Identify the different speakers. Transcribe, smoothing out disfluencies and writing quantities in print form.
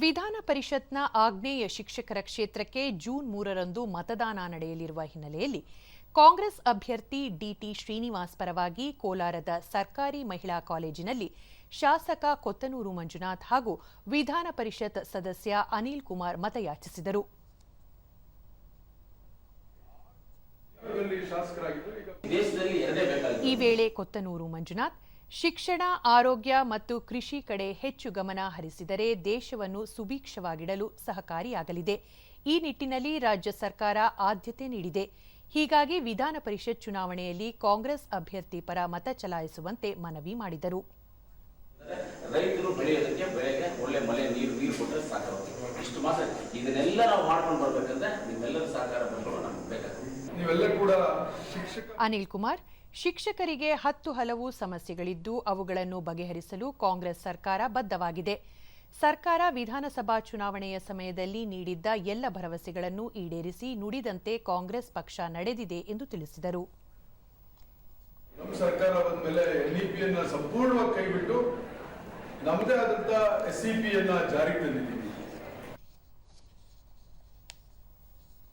Speaker 1: ವಿಧಾನ ಪರಿಷತ್ನ ಆಗ್ನೇಯ ಶಿಕ್ಷಕರ ಕ್ಷೇತ್ರಕ್ಕೆ ಜೂನ್ 3ರಂದು ಮತದಾನ ನಡೆಯಲಿರುವ ಹಿನ್ನೆಲೆಯಲ್ಲಿ ಕಾಂಗ್ರೆಸ್ ಅಭ್ಯರ್ಥಿ ಡಿಟಿ ಶ್ರೀನಿವಾಸ್ ಪರವಾಗಿ ಕೋಲಾರದ ಸರ್ಕಾರಿ ಮಹಿಳಾ ಕಾಲೇಜಿನಲ್ಲಿ ಶಾಸಕ ಕೊತ್ತನೂರು ಮಂಜುನಾಥ್ ಹಾಗೂ ವಿಧಾನ ಪರಿಷತ್ ಸದಸ್ಯ ಅನಿಲ್ ಕುಮಾರ್ ಮತಯಾಚಿಸಿದರು. ಈ ವೇಳೆ ಕೊತ್ತನೂರು ಮಂಜುನಾಥ್ ಶಿಕ್ಷಣ, ಆರೋಗ್ಯ ಮತ್ತು ಕೃಷಿ ಕಡೆ ಹೆಚ್ಚು ಗಮನ ಹರಿಸಿದರೆ ದೇಶವನ್ನು ಸುಭಿಕ್ಷವಾಗಿಡಲು ಸಹಕಾರಿಯಾಗಲಿದೆ. ಈ ನಿಟ್ಟಿನಲ್ಲಿ ರಾಜ್ಯ ಸರ್ಕಾರ ಆದ್ಯತೆ ನೀಡಿದೆ. ಹೀಗಾಗಿ ವಿಧಾನ ಪರಿಷತ್ ಚುನಾವಣೆಯಲ್ಲಿ ಕಾಂಗ್ರೆಸ್ ಅಭ್ಯರ್ಥಿ ಪರ ಮತ ಚಲಾಯಿಸುವಂತೆ ಮನವಿ ಮಾಡಿದರು.
Speaker 2: ರೈತರು ಬೆಳೆಯೋದಕ್ಕೆ ಬೆಳೆಗೆ ಒಳ್ಳೆ ಮಳೆ ನೀರು ಕೊಟ್ಟರೆ ಸಾಕಾಗುತ್ತೆ. ಇಷ್ಟು ಮಾತ್ರ ಇದನ್ನೆಲ್ಲ ನಾವು ಮಾಡ್ಕೊಂಡು ಬರ್ಬೇಕಂದ್ರೆ ನಿಮ್ಮೆಲ್ಲರ ಸಹಕಾರ ನಮ್ಗೆ ಬೇಕಾಗುತ್ತೆ. ನೀವೆಲ್ಲ ಕೂಡ
Speaker 1: ಅನಿಲ್ ಕುಮಾರ್, ಶಿಕ್ಷಕರಿಗೆ 10 ಹಲವು ಸಮಸ್ಯೆಗಳಿದ್ದು ಅವುಗಳನ್ನು ಬಗೆಹರಿಸಲು ಕಾಂಗ್ರೆಸ್ ಸರ್ಕಾರ ಬದ್ಧವಾಗಿದೆ. ಸರ್ಕಾರ ವಿಧಾನಸಭಾ ಚುನಾವಣೆಯ ಸಮಯದಲ್ಲಿ ನೀಡಿದ್ದ ಎಲ್ಲ ಭರವಸೆಗಳನ್ನು ಈಡೇರಿಸಿ ನುಡಿದಂತೆ ಕಾಂಗ್ರೆಸ್ ಪಕ್ಷ ನಡೆದಿದೆ ಎಂದು ತಿಳಿಸಿದರು.
Speaker 3: ನಮ್ಮ ಸರ್ಕಾರ ಬಂದ ಮೇಲೆ ಎನ್ಇಪಿಯನ್ನು ಸಂಪೂರ್ಣವಾಗಿ ಕೈಬಿಟ್ಟು ನಮ್ಮದೇ ಆದಂತಹ ಎಸ್ಇಪಿಯನ್ನು ಜಾರಿಗೆ ತಂದಿದ್ದೀವಿ.